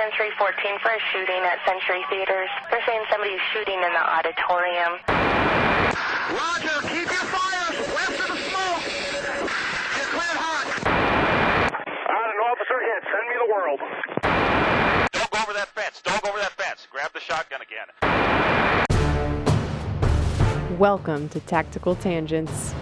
and 314 for a shooting at Century Theaters. They're saying somebody's shooting in the auditorium. Roger, keep your fires west of the smoke. You're cleared hot. An officer hit. Send me the world. Don't go over that fence. Don't go over that fence. Grab the shotgun again. Welcome to Tactical Tangents.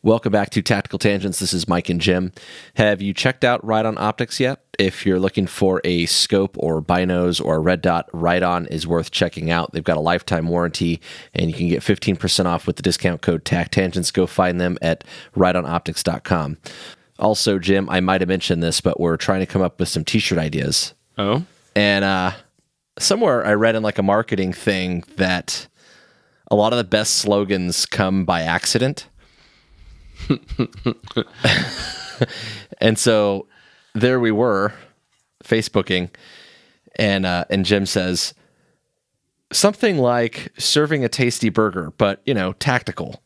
Welcome back to Tactical Tangents. This is Mike and Jim. Have you checked out Ride-On Optics yet? If you're looking for a scope or binos or a red dot, Ride-On is worth checking out. They've got a lifetime warranty, and you can get 15% off with the discount code TACTANGENTS. Go find them at rideonoptics.com. Also, Jim, I might have mentioned this, but we're trying to come up with some t-shirt ideas. Oh? And somewhere I read in like a marketing thing that a lot of the best slogans come by accident. And so there we were, Facebooking, and Jim says something like serving a tasty burger, but tactical.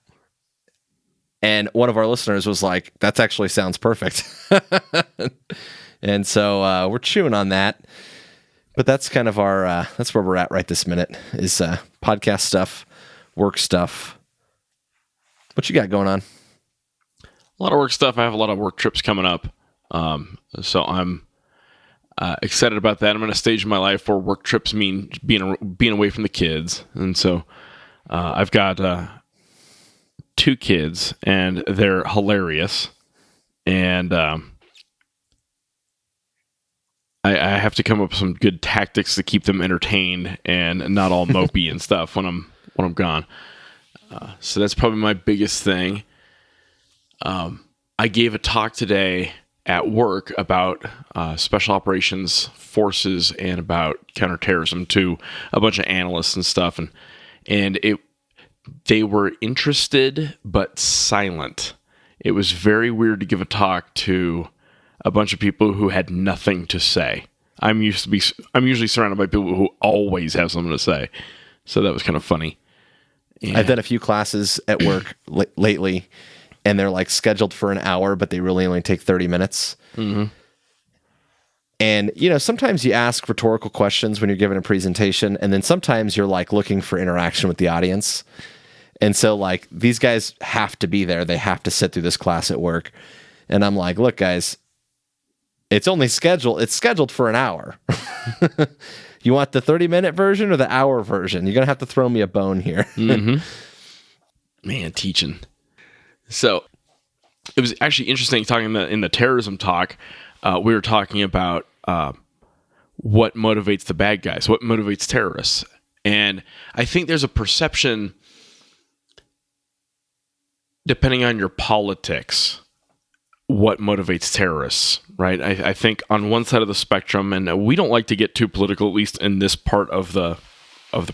And one of our listeners was like, "That actually sounds perfect." And so we're chewing on that. But that's kind of our that's where we're at right this minute is podcast stuff, work stuff. What you got going on? A lot of work stuff. I have a lot of work trips coming up. So I'm excited about that. I'm in a stage in my life where work trips mean being away from the kids. And so I've got 2 kids, and they're hilarious. And I have to come up with some good tactics to keep them entertained and not all mopey and stuff when I'm gone. So that's probably my biggest thing. I gave a talk today at work about special operations forces and about counterterrorism to a bunch of analysts and stuff, and they were interested but silent. It was very weird to give a talk to a bunch of people who had nothing to say. I'm usually surrounded by people who always have something to say, so that was kind of funny. And I've done a few classes at work lately, and they're like scheduled for an hour, but they really only take 30 minutes. Mm-hmm. And, sometimes you ask rhetorical questions when you're giving a presentation, and then sometimes you're like looking for interaction with the audience. And so like these guys have to be there. They have to sit through this class at work. And I'm like, look, guys, it's scheduled for an hour. You want the 30-minute version or the hour version? You're going to have to throw me a bone here. Mm-hmm. Man, teaching. So it was actually interesting talking in the terrorism talk. We were talking about what motivates the bad guys, what motivates terrorists. And I think there's a perception, depending on your politics, what motivates terrorists, right? I think on one side of the spectrum, and we don't like to get too political, at least in this part of the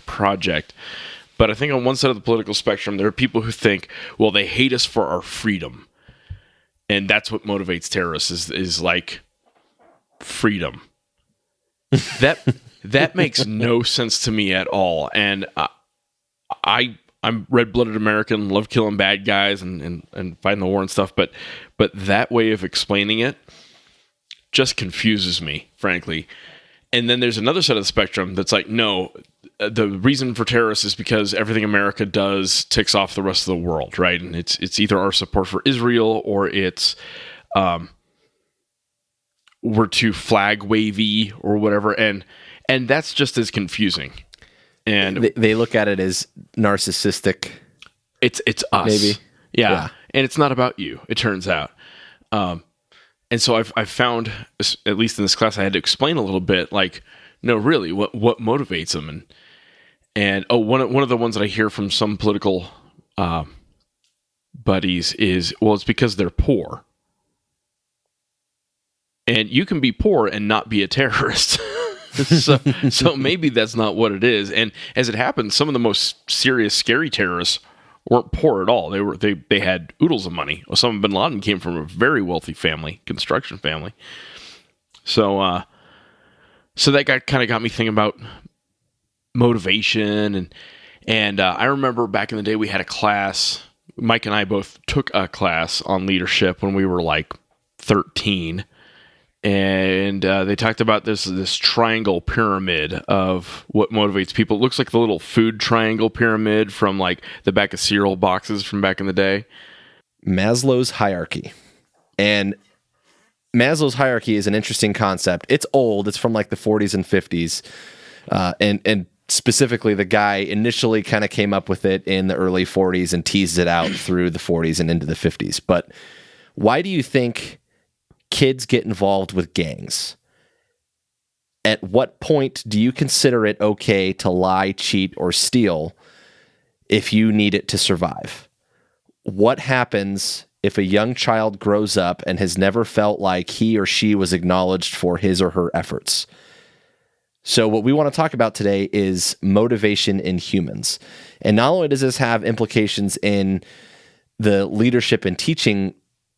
project, but I think on one side of the political spectrum, there are people who think, well, they hate us for our freedom. And that's what motivates terrorists is like freedom. That makes no sense to me at all. And I'm red-blooded American, love killing bad guys and fighting the war and stuff, but that way of explaining it just confuses me, frankly. And then there's another side of the spectrum that's like, no, the reason for terrorists is because everything America does ticks off the rest of the world, right? And it's either our support for Israel or it's we're too flag wavy or whatever, and that's just as confusing. And they look at it as narcissistic. It's us, maybe. Yeah. And it's not about you, it turns out. And so I've found, at least in this class, I had to explain a little bit, like, no, really, what motivates them, and one of the ones that I hear from some political buddies is, well, it's because they're poor, and you can be poor and not be a terrorist. so maybe that's not what it is. And as it happens, some of the most serious, scary terrorists weren't poor at all. They had oodles of money. Osama bin Laden came from a very wealthy family, construction family. So that kind of got me thinking about motivation, and I remember back in the day we had a class Mike and I both took a class on leadership when we were like 13. And they talked about this triangle pyramid of what motivates people. It looks like the little food triangle pyramid from like the back of cereal boxes from back in the day. Maslow's hierarchy. And Maslow's hierarchy is an interesting concept. It's old. It's from like the 40s and 50s. And specifically, the guy initially kind of came up with it in the early 40s and teased it out through the 40s and into the 50s. But why do you think kids get involved with gangs? At what point do you consider it okay to lie, cheat, or steal if you need it to survive? What happens if a young child grows up and has never felt like he or she was acknowledged for his or her efforts? So what we want to talk about today is motivation in humans. And not only does this have implications in the leadership and teaching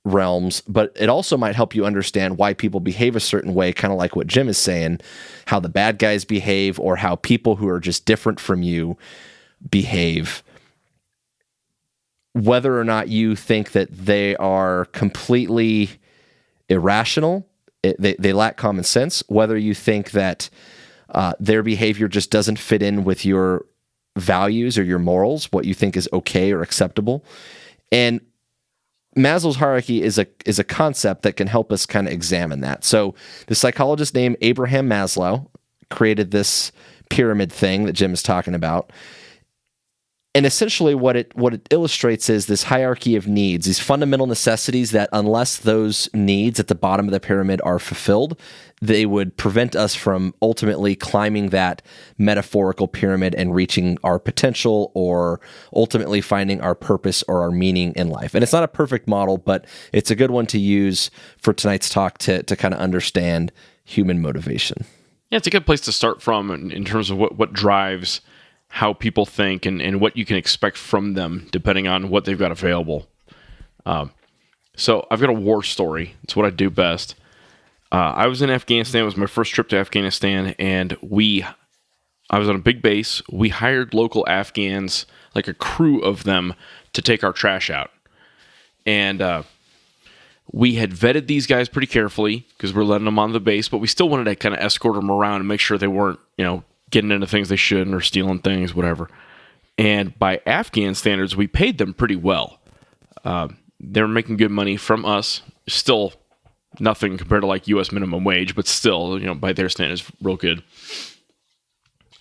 realms, but it also might help you understand why people behave a certain way, kind of like what Jim is saying, how the bad guys behave or how people who are just different from you behave. Whether or not you think that they are completely irrational, they lack common sense, whether you think that their behavior just doesn't fit in with your values or your morals, what you think is okay or acceptable. And Maslow's hierarchy is a concept that can help us kind of examine that. So the psychologist named Abraham Maslow created this pyramid thing that Jim is talking about. And essentially what it illustrates is this hierarchy of needs, these fundamental necessities that unless those needs at the bottom of the pyramid are fulfilled, they would prevent us from ultimately climbing that metaphorical pyramid and reaching our potential or ultimately finding our purpose or our meaning in life. And it's not a perfect model, but it's a good one to use for tonight's talk to kind of understand human motivation. Yeah, it's a good place to start from in terms of what drives how people think and what you can expect from them depending on what they've got available. So I've got a war story. It's what I do best. I was in Afghanistan. It was my first trip to Afghanistan, and I was on a big base. We hired local Afghans, like a crew of them, to take our trash out. And we had vetted these guys pretty carefully because we're letting them on the base, but we still wanted to kind of escort them around and make sure they weren't, getting into things they shouldn't or stealing things, whatever. And by Afghan standards, we paid them pretty well. They were making good money from us. Still nothing compared to like U.S. minimum wage, but still, by their standards, real good.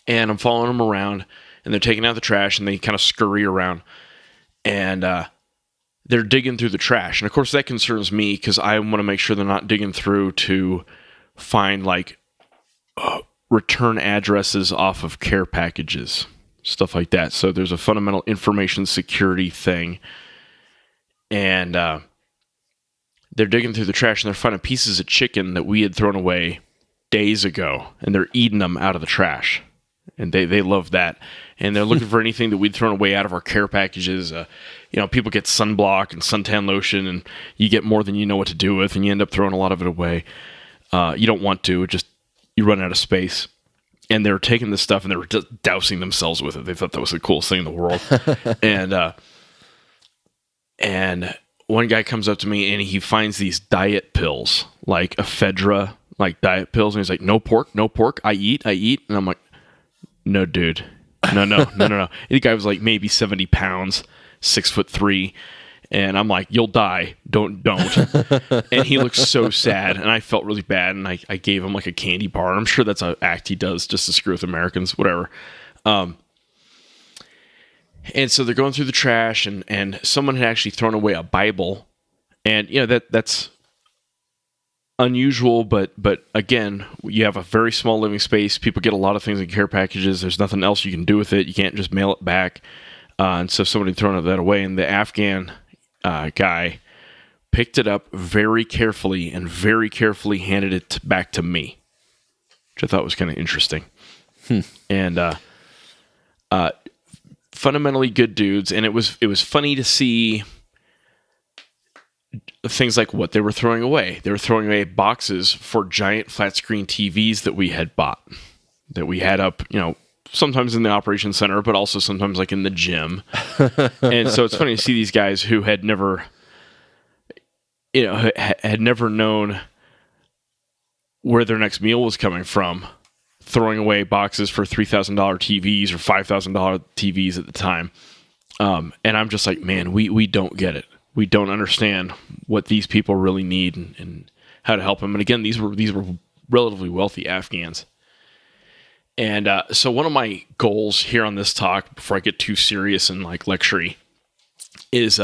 And I'm following them around, and they're taking out the trash, and they kind of scurry around. And they're digging through the trash. And of course, that concerns me because I want to make sure they're not digging through to find like return addresses off of care packages, stuff like that. So there's a fundamental information security thing. And they're digging through the trash and they're finding pieces of chicken that we had thrown away days ago, and they're eating them out of the trash. And they love that. And they're looking for anything that we'd thrown away out of our care packages. People get sunblock and suntan lotion, and you get more than you know what to do with, and you end up throwing a lot of it away. You don't want to. You run out of space. And they were taking this stuff and they were just dousing themselves with it. They thought that was the coolest thing in the world. And one guy comes up to me and he finds these diet pills, like ephedra, like diet pills. And he's like, no pork, I eat. And I'm like, no, dude. No. The guy was like maybe 70 pounds, 6'3". And I'm like, you'll die. Don't. And he looked so sad. And I felt really bad. And I gave him like a candy bar. I'm sure that's an act he does just to screw with Americans, whatever. And so they're going through the trash, and someone had actually thrown away a Bible. And, that's unusual. But again, you have a very small living space. People get a lot of things in care packages. There's nothing else you can do with it. You can't just mail it back. And so somebody had thrown that away. And the Afghan guy picked it up very carefully and very carefully handed it back to me, which I thought was kind of interesting. And fundamentally good dudes, and it was funny to see things like what they were throwing away. They were throwing away boxes for giant flat screen TVs that we had bought, that we had up, sometimes in the operations center, but also sometimes like in the gym. And so it's funny to see these guys who had never, had never known where their next meal was coming from, throwing away boxes for $3,000 TVs or $5,000 TVs at the time. And I'm just like, man, we don't get it. We don't understand what these people really need and how to help them. And again, these were relatively wealthy Afghans. And so one of my goals here on this talk, before I get too serious and like lectury, is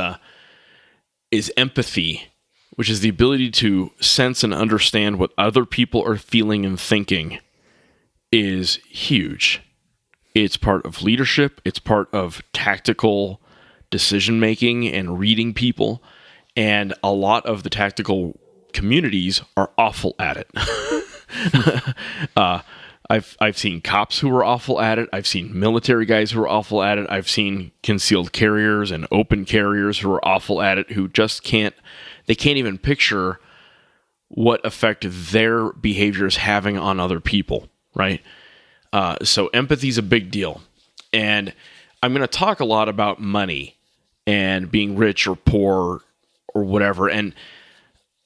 empathy, which is the ability to sense and understand what other people are feeling and thinking, is huge. It's part of leadership. It's part of tactical decision making and reading people. And a lot of the tactical communities are awful at it. I've seen cops who are awful at it. I've seen military guys who are awful at it. I've seen concealed carriers and open carriers who are awful at it, who just can't even picture what effect their behavior is having on other people, right? So empathy is a big deal. And I'm going to talk a lot about money and being rich or poor or whatever. And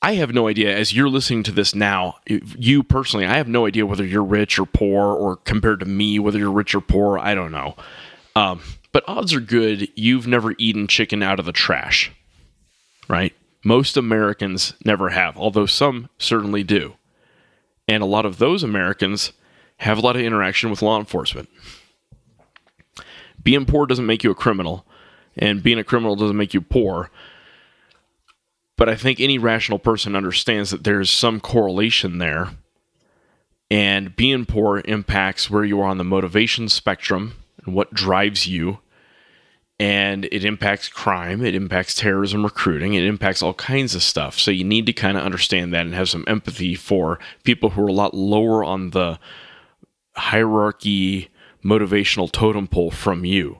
I have no idea, as you're listening to this now, you personally, I have no idea whether you're rich or poor, or compared to me, whether you're rich or poor. I don't know. But odds are good you've never eaten chicken out of the trash, right? Most Americans never have, although some certainly do. And a lot of those Americans have a lot of interaction with law enforcement. Being poor doesn't make you a criminal, and being a criminal doesn't make you poor. But I think any rational person understands that there's some correlation there. And being poor impacts where you are on the motivation spectrum and what drives you. And it impacts crime. It impacts terrorism recruiting. It impacts all kinds of stuff. So you need to kind of understand that and have some empathy for people who are a lot lower on the hierarchy motivational totem pole from you.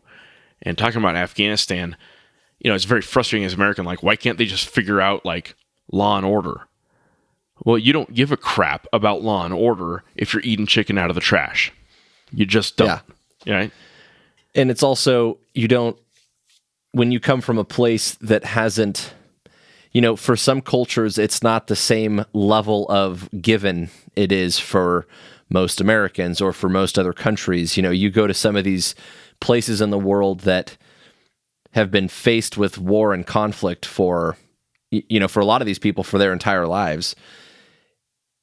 And talking about Afghanistan, it's very frustrating as an American. Like, why can't they just figure out like law and order? Well, you don't give a crap about law and order if you're eating chicken out of the trash. You just don't. Yeah. Right? And it's also, when you come from a place that hasn't, for some cultures, it's not the same level of given it is for most Americans or for most other countries. You go to some of these places in the world that have been faced with war and conflict for a lot of these people for their entire lives,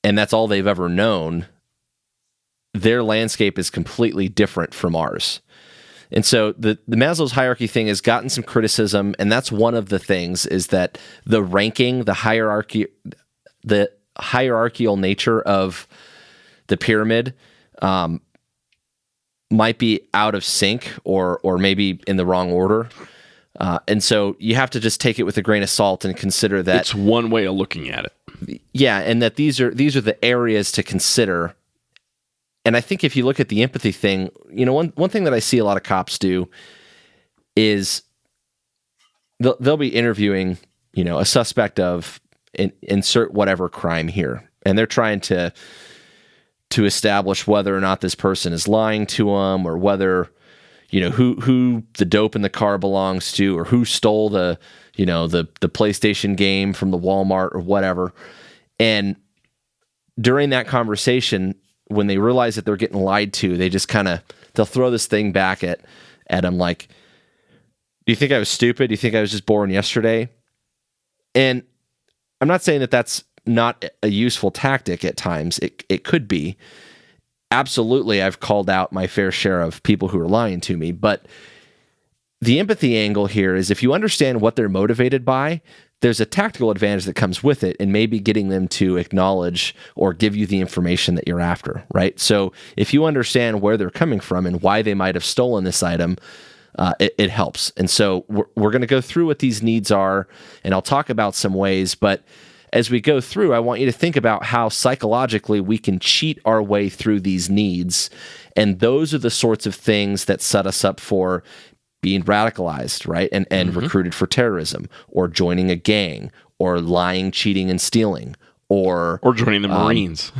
and that's all they've ever known. Their landscape is completely different from ours. And so the Maslow's hierarchy thing has gotten some criticism, and that's one of the things, is that the ranking, the hierarchical nature of the pyramid might be out of sync or maybe in the wrong order. And so you have to just take it with a grain of salt and consider that it's one way of looking at it. Yeah, and that these are the areas to consider. And I think if you look at the empathy thing, one thing that I see a lot of cops do is they'll be interviewing, a suspect of insert whatever crime here, and they're trying to establish whether or not this person is lying to them, or whether who the dope in the car belongs to, or who stole the PlayStation game from the Walmart or whatever. And during that conversation, when they realize that they're getting lied to, they just they'll throw this thing back at them like, do you think I was stupid? Do you think I was just born yesterday? And I'm not saying that that's not a useful tactic at times. It could be. Absolutely, I've called out my fair share of people who are lying to me, but the empathy angle here is if you understand what they're motivated by, there's a tactical advantage that comes with it, and maybe getting them to acknowledge or give you the information that you're after, right? So if you understand where they're coming from and why they might have stolen this item, it helps. And so we're going to go through what these needs are, and I'll talk about some ways, but as we go through, I want you to think about how psychologically we can cheat our way through these needs. And those are the sorts of things that set us up for being radicalized, right? And recruited for terrorism, or joining a gang, or lying, cheating, and stealing, or joining the Marines.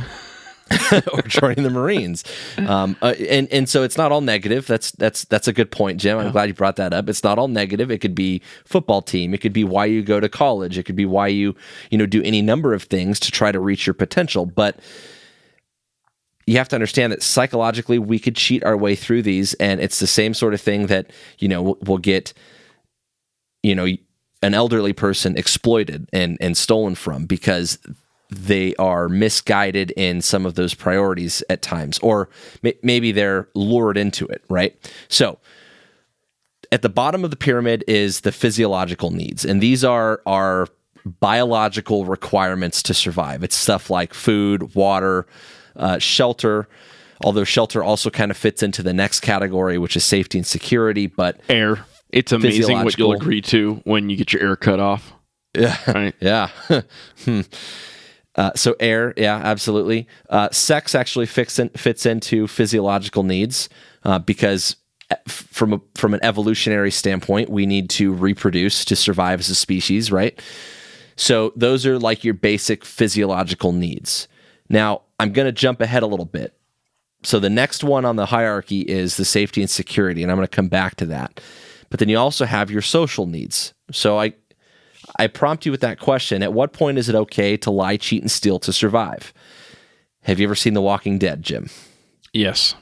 or joining the Marines. And so it's not all negative. That's a good point, Jim. I'm glad you brought that up. It's not all negative. It could be football team. It could be why you go to college. It could be why you do any number of things to try to reach your potential. But you have to understand that psychologically we could cheat our way through these, and it's the same sort of thing that, we'll get, an elderly person exploited and stolen from because they are misguided in some of those priorities at times, or maybe they're lured into it, right? So at the bottom of the pyramid is the physiological needs, and these are our biological requirements to survive. It's stuff like food, water, shelter, although shelter also kind of fits into the next category, which is safety and security, but air. It's amazing what you'll agree to when you get your air cut off. Yeah. Right? Yeah. So air, yeah, absolutely. Sex actually fits into physiological needs because from an evolutionary standpoint, we need to reproduce to survive as a species, right? So those are like your basic physiological needs. Now, I'm going to jump ahead a little bit. So the next one on the hierarchy is the safety and security, and I'm going to come back to that. But then you also have your social needs. So I prompt you with that question. At what point is it okay to lie, cheat, and steal to survive? Have you ever seen The Walking Dead, Jim? Yes.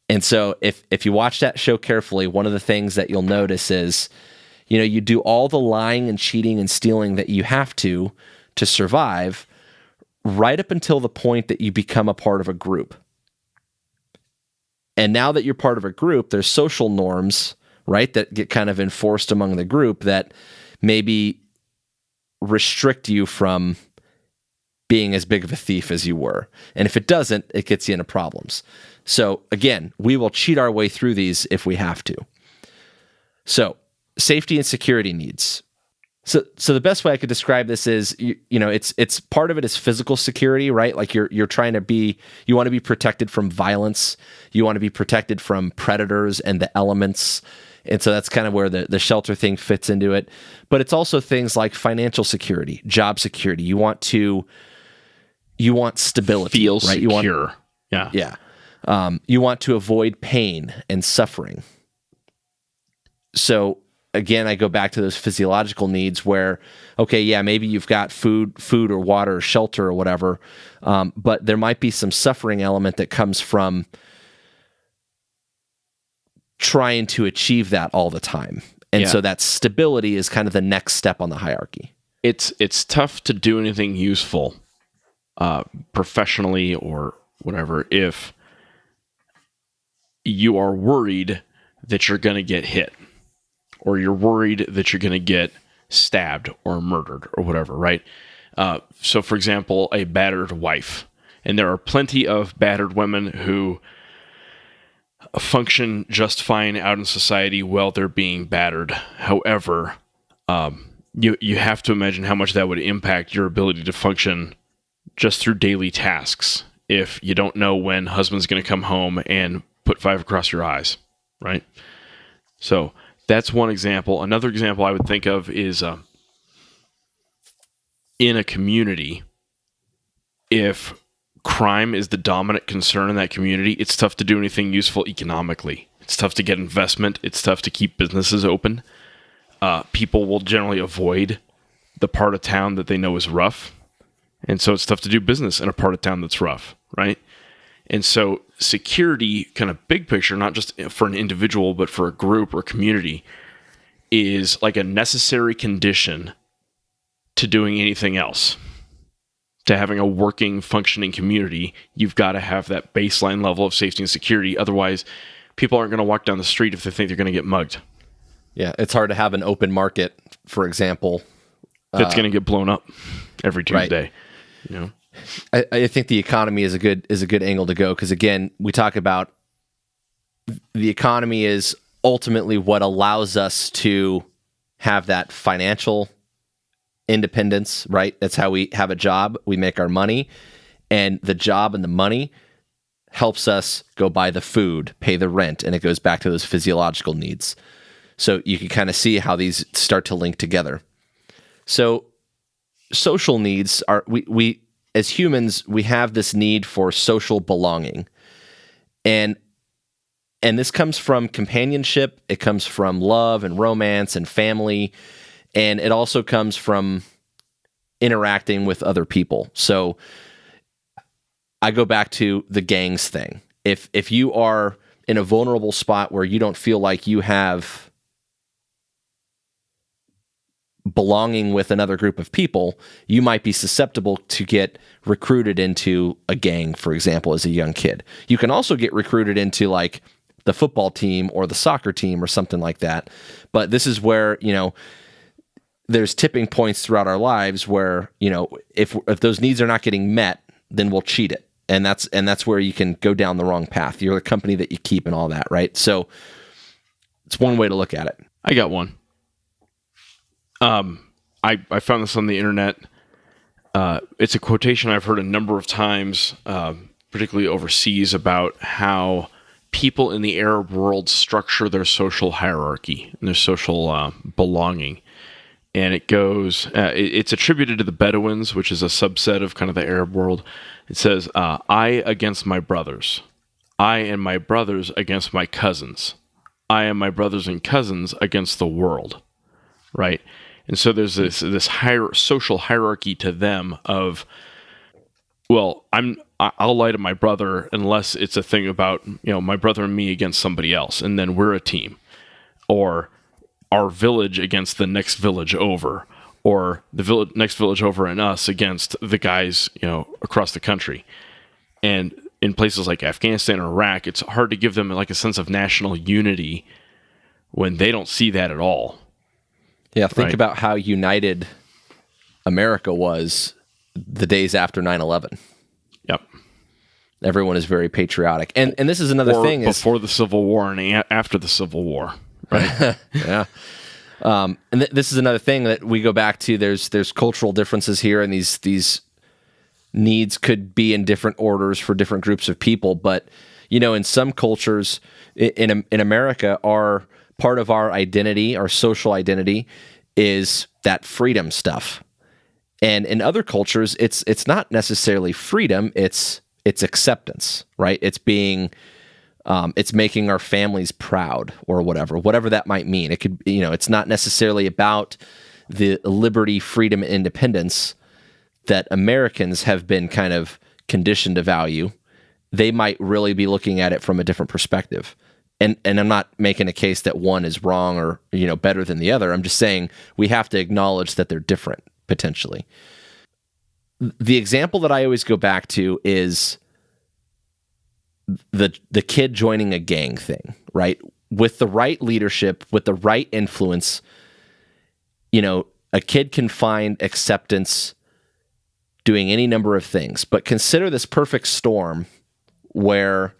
And so if you watch that show carefully, one of the things that you'll notice is, you do all the lying and cheating and stealing that you have to survive right up until the point that you become a part of a group. And now that you're part of a group, there's social norms, right, that get kind of enforced among the group that maybe restrict you from being as big of a thief as you were. And if it doesn't, it gets you into problems. So again, we will cheat our way through these if we have to. So safety and security needs. So the best way I could describe this is, it's part of it is physical security, right? Like you're trying to you want to be protected from violence. You want to be protected from predators and the elements. And so that's kind of where the shelter thing fits into it. But it's also things like financial security, job security. You want stability. Feel right? secure. Yeah. You want to avoid pain and suffering. So again, I go back to those physiological needs where, okay, yeah, maybe you've got food or water or shelter or whatever, but there might be some suffering element that comes from trying to achieve that all the time. And so that stability is kind of the next step on the hierarchy. It's tough to do anything useful professionally or whatever if you are worried that you're going to get hit, or you're worried that you're going to get stabbed or murdered or whatever, right? So, for example, a battered wife. And there are plenty of battered women who function just fine out in society while they're being battered. However, you have to imagine how much that would impact your ability to function just through daily tasks if you don't know when husband's going to come home and put 5 across your eyes, right? So that's one example. Another example I would think of is in a community, if crime is the dominant concern in that community, it's tough to do anything useful economically. It's tough to get investment. It's tough to keep businesses open. People will generally avoid the part of town that they know is rough. And so it's tough to do business in a part of town that's rough, right? And so security, kind of big picture, not just for an individual, but for a group or a community, is like a necessary condition to doing anything else. To having a working, functioning community, you've got to have that baseline level of safety and security. Otherwise, people aren't going to walk down the street if they think they're going to get mugged. Yeah, it's hard to have an open market, for example. That's going to get blown up every Tuesday. Right. You know, I think the economy is a good angle to go because, again, we talk about the economy is ultimately what allows us to have that financial independence, right? That's how we have a job. We make our money, and the job and the money helps us go buy the food, pay the rent, and it goes back to those physiological needs. So you can kind of see how these start to link together. So social needs are, we as humans, we have this need for social belonging. And this comes from companionship, it comes from love and romance and family, and it also comes from interacting with other people. So I go back to the gangs thing. If you are in a vulnerable spot where you don't feel like you have belonging with another group of people, you might be susceptible to get recruited into a gang, for example, as a young kid. You can also get recruited into like the football team or the soccer team or something like that. But this is where, there's tipping points throughout our lives where, if those needs are not getting met, then we'll cheat it. And that's where you can go down the wrong path. You're the company that you keep and all that, right? So it's one way to look at it. I got one. I found this on the internet. It's a quotation I've heard a number of times, particularly overseas, about how people in the Arab world structure their social hierarchy and their social belonging. And it goes, it's attributed to the Bedouins, which is a subset of kind of the Arab world. It says, I against my brothers. I and my brothers against my cousins. I and my brothers and cousins against the world. Right? And so there's this social hierarchy to them of, well, I'll lie to my brother unless it's a thing about, my brother and me against somebody else, and then we're a team. Or our village against the next village over, or the next village over and us against the guys, across the country. And in places like Afghanistan or Iraq, it's hard to give them like a sense of national unity when they don't see that at all. Yeah, think Right. about how united America was the days after 9/11. Yep. Everyone is very patriotic. And this is another Or thing. before the Civil War and after the Civil War. Right. Yeah. And this is another thing that we go back to. There's cultural differences here, and these needs could be in different orders for different groups of people. But in some cultures in America, our part of our identity, our social identity, is that freedom stuff. And in other cultures, it's not necessarily freedom; it's acceptance, right? It's being it's making our families proud or whatever that might mean. It could, it's not necessarily about the liberty, freedom, and independence that Americans have been kind of conditioned to value. They might really be looking at it from a different perspective. And I'm not making a case that one is wrong or, better than the other. I'm just saying we have to acknowledge that they're different potentially. The example that I always go back to is the kid joining a gang thing, right? With the right leadership, with the right influence, a kid can find acceptance doing any number of things. But consider this perfect storm where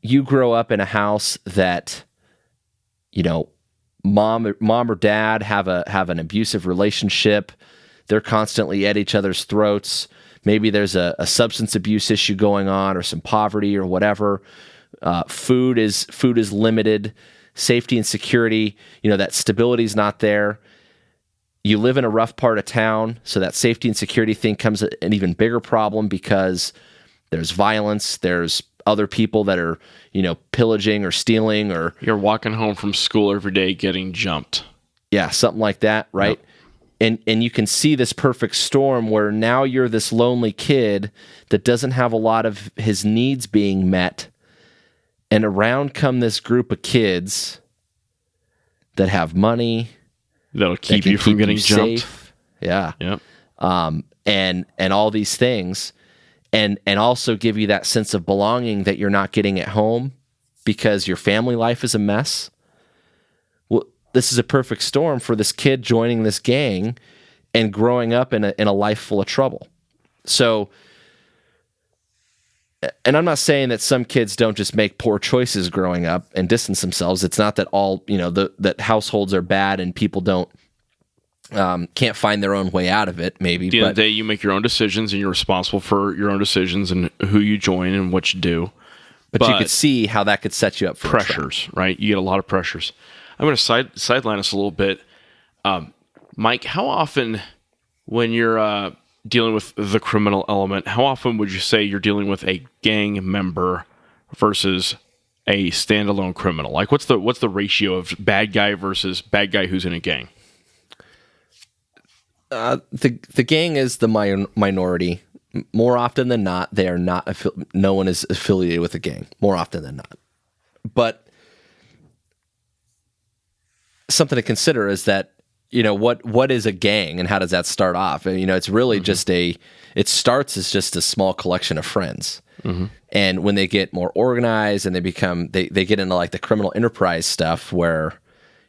you grow up in a house that, mom or dad have an abusive relationship. They're constantly at each other's throats. Maybe there's a substance abuse issue going on, or some poverty, or whatever. Food is limited. Safety and security, that stability is not there. You live in a rough part of town, so that safety and security thing becomes an even bigger problem because there's violence. There's other people that are, pillaging or stealing, or You're walking home from school every day getting jumped. yeah, something like that, right? Yep. And you can see this perfect storm where now you're this lonely kid that doesn't have a lot of his needs being met, and around come this group of kids that have money, That'll that keep can you from keep getting you jumped. safe. Yeah. Yep. And all these things, and also give you that sense of belonging that you're not getting at home because your family life is a mess. Well, this is a perfect storm for this kid joining this gang and growing up in a life full of trouble. So, and I'm not saying that some kids don't just make poor choices growing up and distance themselves. It's not that all, that households are bad and people can't find their own way out of it, maybe. At the end of the day, you make your own decisions, and you're responsible for your own decisions and who you join and what you do. But you could see how that could set you up for a trap. Pressures, right? You get a lot of pressures. I'm going to sideline us a little bit. Mike, how often when you're dealing with the criminal element, how often would you say you're dealing with a gang member versus a standalone criminal? Like, what's the ratio of bad guy versus bad guy who's in a gang? The gang is the minority. More often than not, they are not. No one is affiliated with a gang. More often than not, but something to consider is that what is a gang and how does that start off? And it's really just it starts as just a small collection of friends, and when they get more organized and they get into like the criminal enterprise stuff where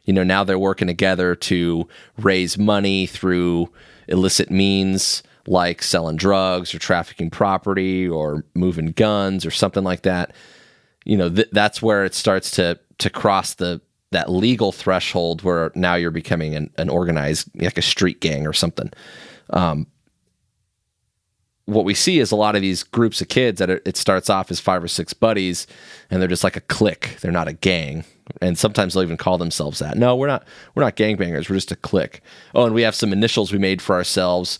now they're working together to raise money through illicit means, like selling drugs or trafficking property or moving guns or something like that. That's where it starts to cross that legal threshold where now you're becoming an organized, like a street gang or something. What we see is a lot of these groups of kids that it starts off as 5 or 6 buddies, and they're just like a clique. They're not a gang. And sometimes they'll even call themselves that. No, we're not gangbangers. We're just a clique. Oh, and we have some initials we made for ourselves.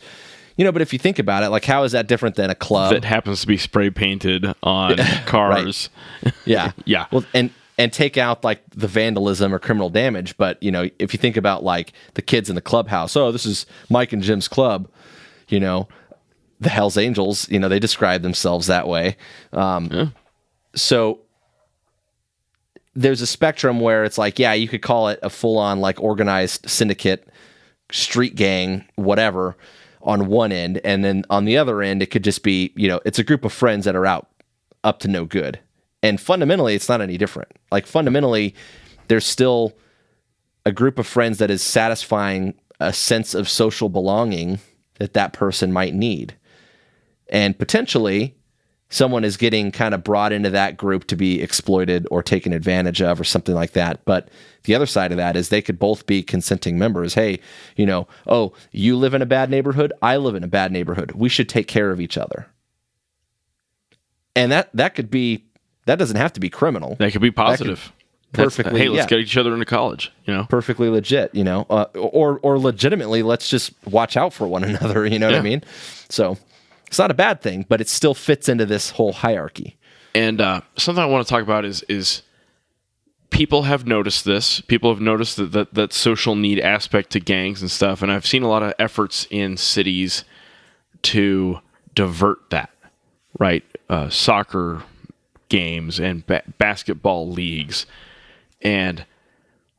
But if you think about it, like, how is that different than a club that happens to be spray painted on cars? Right. Yeah. Yeah. Well, and take out like the vandalism or criminal damage. But, if you think about like the kids in the clubhouse, oh, this is Mike and Jim's club, the Hells Angels, they describe themselves that way. So there's a spectrum where it's like, yeah, you could call it a full on like organized syndicate, street gang, whatever, on one end. And then on the other end, it could just be, it's a group of friends that are up to no good. And fundamentally, it's not any different. Like, fundamentally, there's still a group of friends that is satisfying a sense of social belonging that person might need. And potentially, someone is getting kind of brought into that group to be exploited or taken advantage of or something like that. But the other side of that is they could both be consenting members. Hey, oh, you live in a bad neighborhood, I live in a bad neighborhood. We should take care of each other. And that doesn't have to be criminal. That could be positive. Perfectly. Hey, let's get each other into college. Perfectly legit. Or legitimately, let's just watch out for one another. You know what I mean? So it's not a bad thing, but it still fits into this whole hierarchy. And something I want to talk about is people have noticed this. People have noticed that social need aspect to gangs and stuff. And I've seen a lot of efforts in cities to divert that, right? Soccer games and basketball leagues. And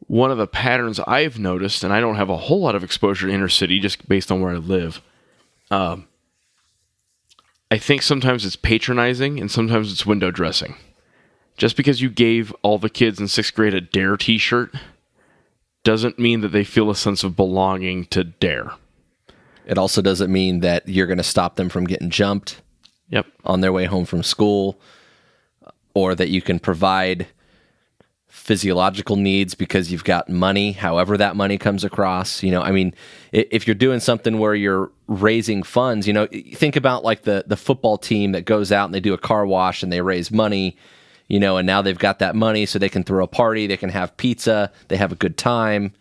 one of the patterns I've noticed, and I don't have a whole lot of exposure to inner city just based on where I live, I think sometimes it's patronizing and sometimes it's window dressing. Just because you gave all the kids in 6th grade a DARE t-shirt doesn't mean that they feel a sense of belonging to DARE. It also doesn't mean that you're going to stop them from getting jumped on their way home from school, or that you can provide physiological needs because you've got money, however that money comes across. If you're doing something where you're raising funds, think about like the football team that goes out and they do a car wash and they raise money, and now they've got that money so they can throw a party, they can have pizza, they have a good time.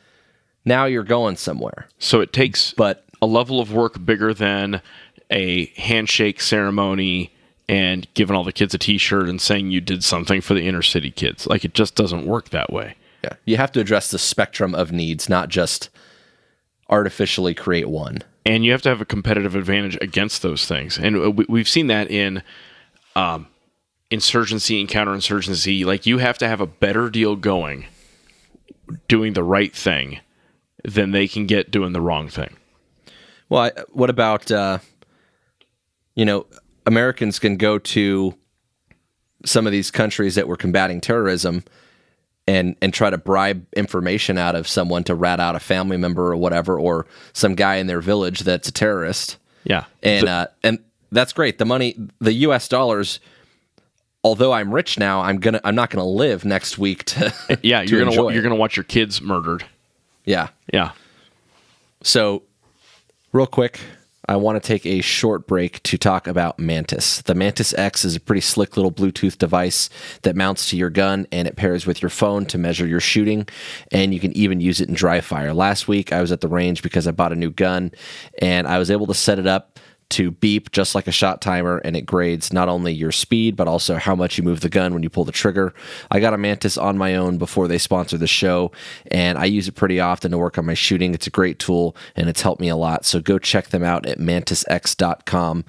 Now you're going somewhere. So it takes a level of work bigger than a handshake ceremony and giving all the kids a t-shirt and saying you did something for the inner city kids. Like, it just doesn't work that way. Yeah. You have to address the spectrum of needs, not just artificially create one. And you have to have a competitive advantage against those things. And we've seen that in insurgency and counterinsurgency. Like, you have to have a better deal going, doing the right thing, than they can get doing the wrong thing. Well, what about, Americans can go to some of these countries that were combating terrorism and try to bribe information out of someone to rat out a family member or whatever, or some guy in their village that's a terrorist. Yeah. And that's great. The money, the US dollars, although I'm rich now, I'm not gonna live next week to you're gonna watch your kids murdered. Yeah. Yeah. So real quick, I want to take a short break to talk about Mantis. The Mantis X is a pretty slick little Bluetooth device that mounts to your gun, and it pairs with your phone to measure your shooting, and you can even use it in dry fire. Last week, I was at the range because I bought a new gun, and I was able to set it up to beep just like a shot timer, and it grades not only your speed, but also how much you move the gun when you pull the trigger. I got a Mantis on my own before they sponsored the show, and I use it pretty often to work on my shooting. It's a great tool, and it's helped me a lot. So go check them out at mantisx.com.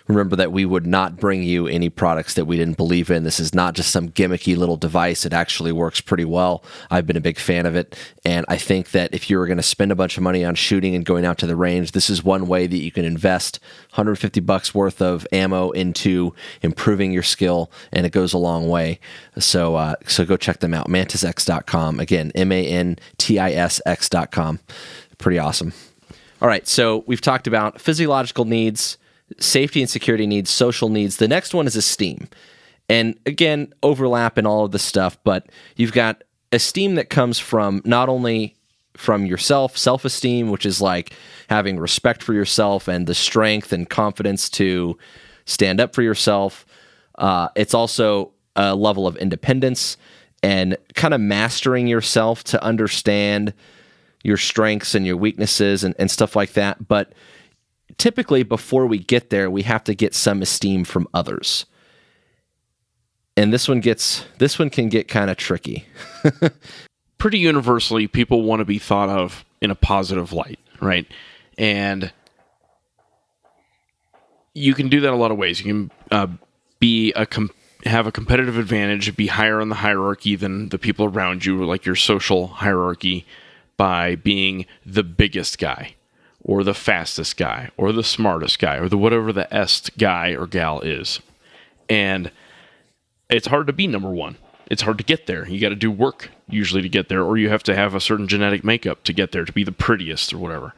Remember that we would not bring you any products that we didn't believe in. This is not just some gimmicky little device. It actually works pretty well. I've been a big fan of it, and I think that if you were going to spend a bunch of money on shooting and going out to the range, this is one way that you can invest $150 worth of ammo into improving your skill, and it goes a long way. So go check them out, mantisx.com. Again, mantisx.com. Pretty awesome. All right, so we've talked about physiological needs, safety and security needs, social needs. The next one is esteem. And again, overlap in all of this stuff, but you've got esteem that comes from not only from yourself, self-esteem, which is like having respect for yourself and the strength and confidence to stand up for yourself. It's also a level of independence and kind of mastering yourself to understand your strengths and your weaknesses and stuff like that. But typically, before we get there, we have to get some esteem from others. And this one can get kind of tricky. Pretty universally, people want to be thought of in a positive light, right? And you can do that a lot of ways. You can have a competitive advantage, be higher on the hierarchy than the people around you, like your social hierarchy, by being the biggest guy, or the fastest guy, or the smartest guy, or the whatever the est guy or gal is. And it's hard to be number one. It's hard to get there. You got to do work usually to get there, or you have to have a certain genetic makeup to get there, to be the prettiest or whatever.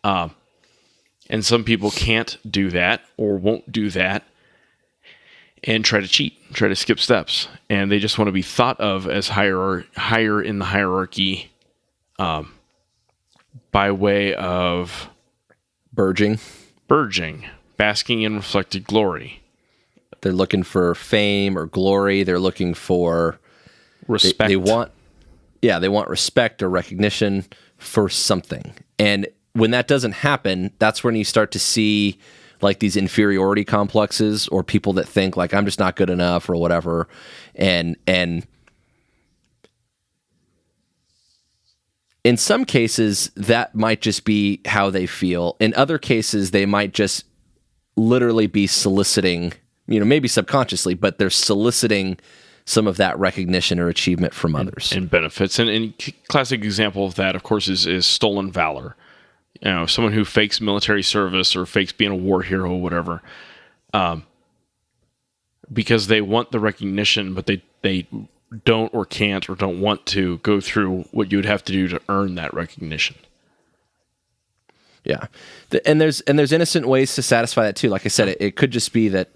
And some people can't do that or won't do that and try to cheat, try to skip steps. And they just want to be thought of as higher in the hierarchy, by way of Burging, basking in reflected glory. They're looking for fame or glory. They're looking for respect. They want respect or recognition for something. And when that doesn't happen, that's when you start to see like these inferiority complexes, or people that think like, I'm just not good enough or whatever. And in some cases, that might just be how they feel. In other cases, they might just literally be soliciting, maybe subconsciously, but they're soliciting some of that recognition or achievement from others. And benefits. And a classic example of that, of course, is stolen valor. Someone who fakes military service or fakes being a war hero or whatever, because they want the recognition, but they don't or can't or don't want to go through what you would have to do to earn that recognition. Yeah. And there's innocent ways to satisfy that too. Like I said, it could just be that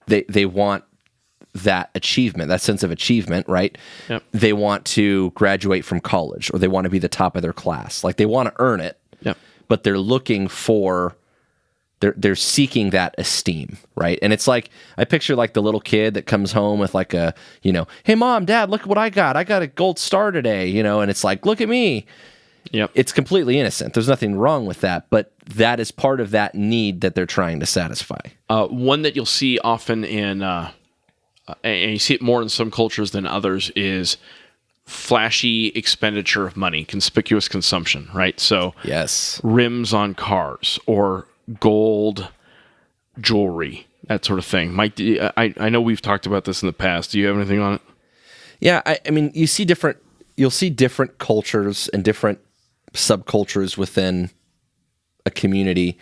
they want that achievement, that sense of achievement, right? Yep. They want to graduate from college, or they want to be the top of their class. Like they want to earn it, yep. But they're looking for, they're seeking that esteem, right? And it's like, I picture like the little kid that comes home with like a, hey mom, dad, look what I got a gold star today, and it's like, look at me. Yep. It's completely innocent. There's nothing wrong with that, but that is part of that need that they're trying to satisfy. One that you'll see often in, and you see it more in some cultures than others, is flashy expenditure of money, conspicuous consumption, right? So yes, rims on cars or gold jewelry, that sort of thing. Mike, I know we've talked about this in the past. Do you have anything on it? Yeah, I mean, you'll see different cultures and different subcultures within a community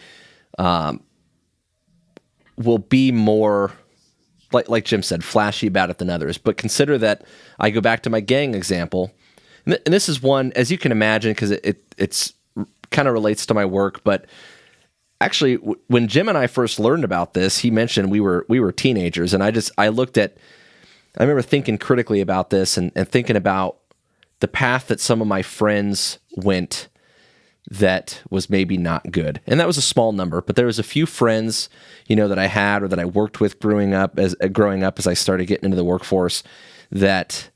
will be more, like Jim said, flashy about it than others. But consider that I go back to my gang example, and this is one, as you can imagine, because it's kind of relates to my work. But actually, when Jim and I first learned about this, he mentioned we were teenagers, and I remember thinking critically about this and thinking about the path that some of my friends went that was maybe not good. And that was a small number, but there was a few friends, that I had or that I worked with growing up as I started getting into the workforce that,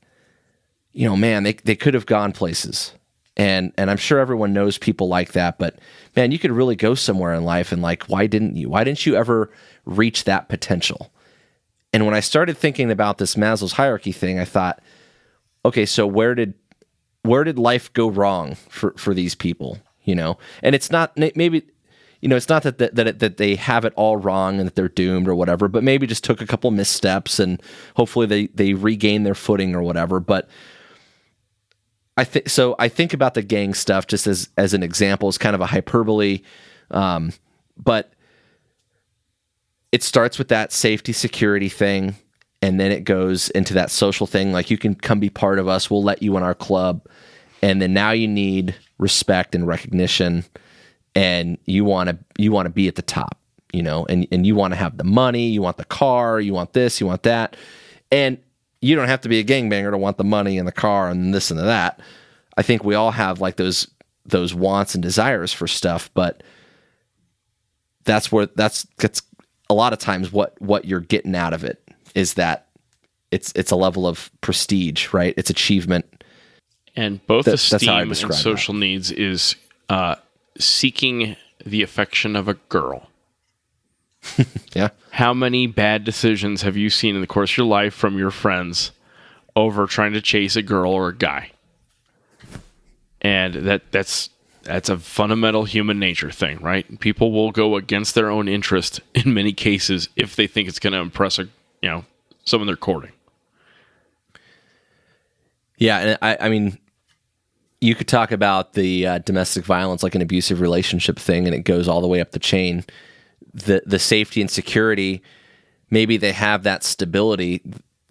man, they could have gone places. And I'm sure everyone knows people like that, but man, you could really go somewhere in life and like, why didn't you? Why didn't you ever reach that potential? And when I started thinking about this Maslow's hierarchy thing, I thought, okay, so where did life go wrong for these people? And it's not maybe, it's not that they have it all wrong and that they're doomed or whatever, but maybe just took a couple missteps and hopefully they regain their footing or whatever. But I think about the gang stuff just as an example, as kind of a hyperbole, but it starts with that safety security thing, and then it goes into that social thing, like you can come be part of us, we'll let you in our club, and then now you need respect and recognition, and you want to be at the top, and you want to have the money, you want the car, you want this, you want that, and you don't have to be a gangbanger to want the money and the car and this and that. I think we all have like those wants and desires for stuff, but that's a lot of times what you're getting out of it is that it's a level of prestige, right? It's achievement. And both esteem and that. social needs is seeking the affection of a girl. Yeah. How many bad decisions have you seen in the course of your life from your friends over trying to chase a girl or a guy? And that's a fundamental human nature thing, right? People will go against their own interest in many cases if they think it's going to impress someone they're courting. Yeah, and I mean, you could talk about the domestic violence, like an abusive relationship thing, and it goes all the way up the chain. The safety and security, maybe they have that stability.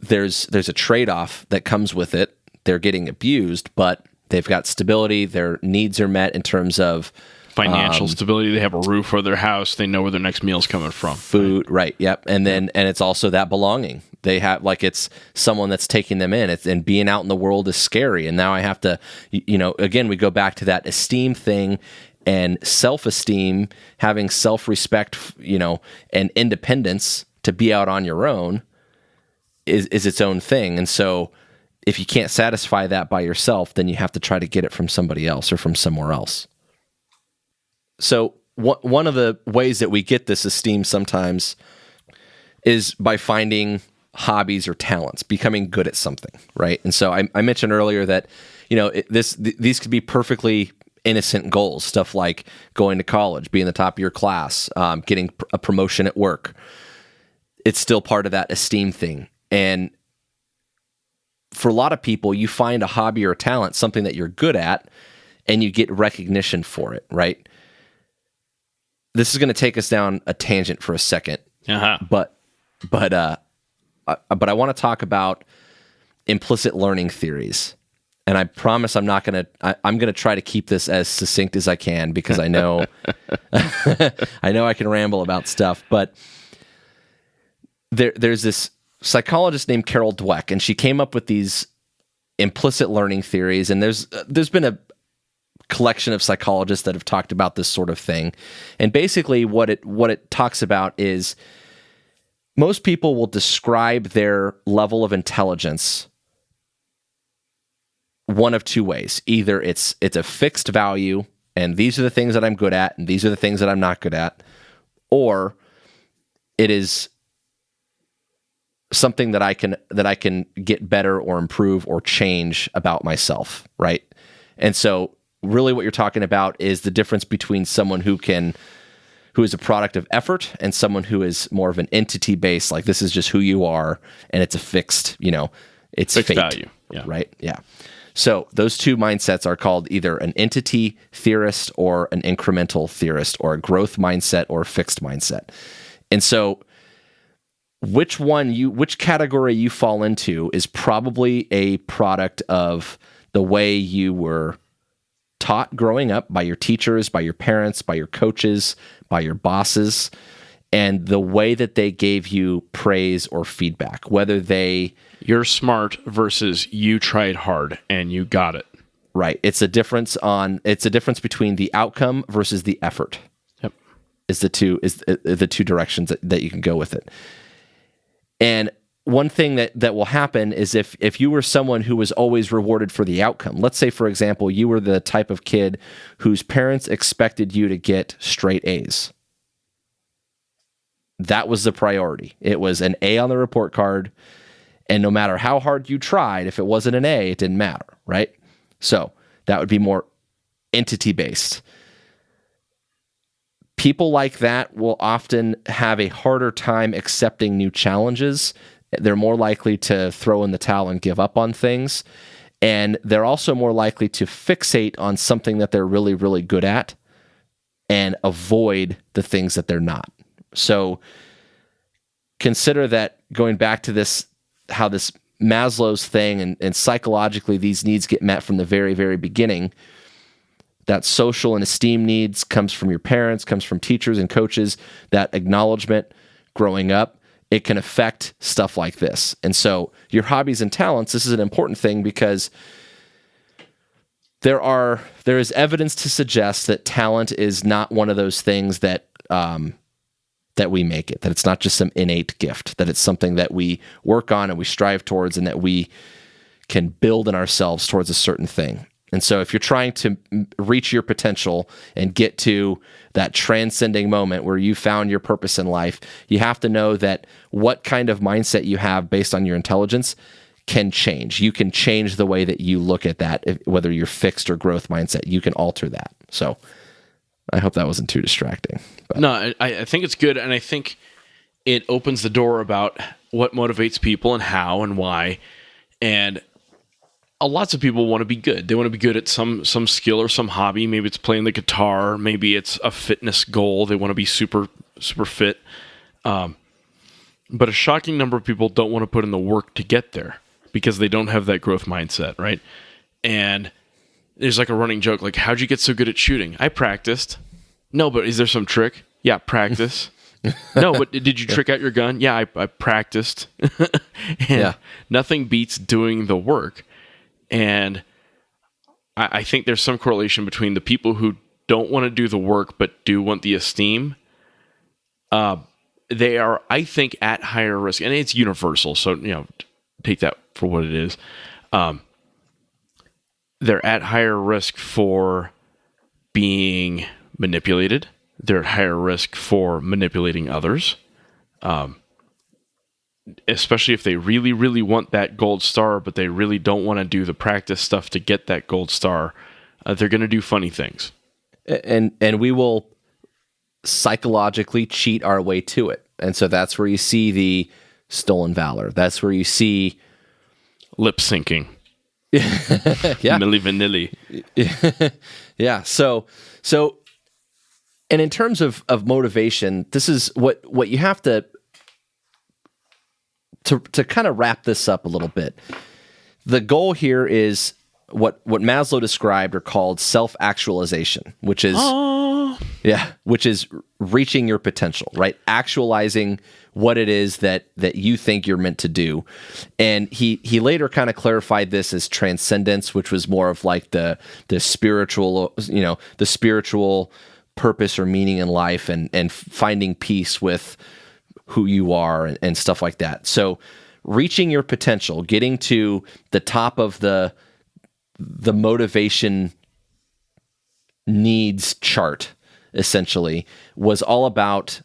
There's a trade-off that comes with it. They're getting abused, but they've got stability. Their needs are met in terms of financial stability. They have a roof over their house. They know where their next meal's coming from. Food, right? Yep. And it's also that belonging. They have, like, it's someone that's taking them in. And being out in the world is scary. And now I have to, again, we go back to that esteem thing. And self-esteem, having self-respect, and independence to be out on your own is its own thing. And so if you can't satisfy that by yourself, then you have to try to get it from somebody else or from somewhere else. So one of the ways that we get this esteem sometimes is by finding hobbies or talents, becoming good at something, right? And so I mentioned earlier that, these could be perfectly innocent goals, stuff like going to college, being the top of your class, getting a promotion at work. It's still part of that esteem thing. And for a lot of people, you find a hobby or a talent, something that you're good at, and you get recognition for it, right? This is going to take us down a tangent for a second, but I want to talk about implicit learning theories. And I promise I'm going to try to keep this as succinct as I can, because I know I can ramble about stuff, but there's this psychologist named Carol Dweck, and she came up with these implicit learning theories, and there's been a collection of psychologists that have talked about this sort of thing. And basically what it talks about is most people will describe their level of intelligence one of two ways. Either it's a fixed value, and these are the things that I'm good at, and these are the things that I'm not good at, or it is something that I can get better or improve or change about myself, right? And so really what you're talking about is the difference between someone who is a product of effort and someone who is more of an entity based, like this is just who you are, and it's a fixed, it's fixed fate, value. Yeah. Right? Yeah. So those two mindsets are called either an entity theorist or an incremental theorist, or a growth mindset or a fixed mindset. And so which category you fall into is probably a product of the way you were taught growing up by your teachers, by your parents, by your coaches, by your bosses, and the way that they gave you praise or feedback, whether you're smart versus you tried hard and you got it. Right. It's a difference between the outcome versus the effort. Yep. Is the two directions that you can go with it. And one thing that will happen is if you were someone who was always rewarded for the outcome, let's say, for example, you were the type of kid whose parents expected you to get straight A's. That was the priority. It was an A on the report card, and no matter how hard you tried, if it wasn't an A, it didn't matter, right? So that would be more entity-based. People like that will often have a harder time accepting new challenges. They're more likely to throw in the towel and give up on things. And they're also more likely to fixate on something that they're really, really good at and avoid the things that they're not. So consider that, going back to this, how this Maslow's thing and psychologically these needs get met from the very, very beginning. That social and esteem needs comes from your parents, comes from teachers and coaches, that acknowledgement growing up. It can affect stuff like this. And so your hobbies and talents, this is an important thing because there is evidence to suggest that talent is not one of those things that we make it, that it's not just some innate gift, that it's something that we work on and we strive towards and that we can build in ourselves towards a certain thing. And so if you're trying to reach your potential and get to that transcending moment where you found your purpose in life, you have to know that what kind of mindset you have based on your intelligence can change. You can change the way that you look at that, whether you're fixed or growth mindset. You can alter that. So I hope that wasn't too distracting. But. No, I think it's good, and I think it opens the door about what motivates people and how and why. And lots of people want to be good. They want to be good at some skill or some hobby. Maybe it's playing the guitar. Maybe it's a fitness goal. They want to be super, super fit. But a shocking number of people don't want to put in the work to get there because they don't have that growth mindset, right? And there's like a running joke, like, how'd you get so good at shooting? I practiced. No, but is there some trick? Yeah, practice. No, but did you trick out your gun? Yeah, I practiced. And nothing beats doing the work. And I think there's some correlation between the people who don't want to do the work but do want the esteem. They are, I think, at higher risk. And it's universal, so take that for what it is. They're at higher risk for being manipulated. They're at higher risk for manipulating others. Especially if they really, really want that gold star, but they really don't want to do the practice stuff to get that gold star, they're going to do funny things. And we will psychologically cheat our way to it. And so that's where you see the stolen valor. That's where you see lip syncing. Yeah. Milli Vanilli. Yeah. So, and in terms of motivation, this is what you have to kind of wrap this up a little bit. The goal here is what Maslow described or called self-actualization, which is reaching your potential, right? Actualizing what it is that you think you're meant to do. And he later kind of clarified this as transcendence, which was more of like the spiritual, the spiritual purpose or meaning in life and finding peace with who you are and stuff like that. So reaching your potential, getting to the top of the motivation needs chart, essentially, was all about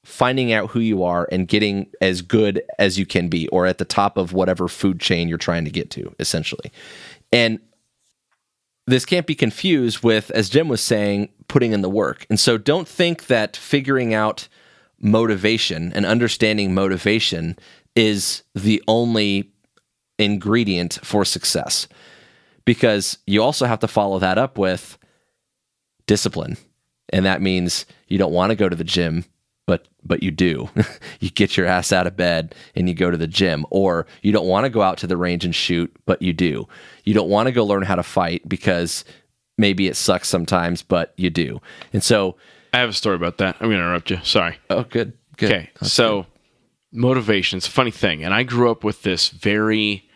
finding out who you are and getting as good as you can be, or at the top of whatever food chain you're trying to get to, essentially. And this can't be confused with, as Jim was saying, putting in the work. And so don't think that figuring out motivation and understanding motivation is the only ingredient for success, because you also have to follow that up with discipline. And that means you don't want to go to the gym, but you do. You get your ass out of bed and you go to the gym. Or you don't want to go out to the range and shoot, but you do. You don't want to go learn how to fight because maybe it sucks sometimes, but you do. And so I have a story about that. I'm going to interrupt you. Sorry. Oh, good. Okay. So motivation is a funny thing. And I grew up with this very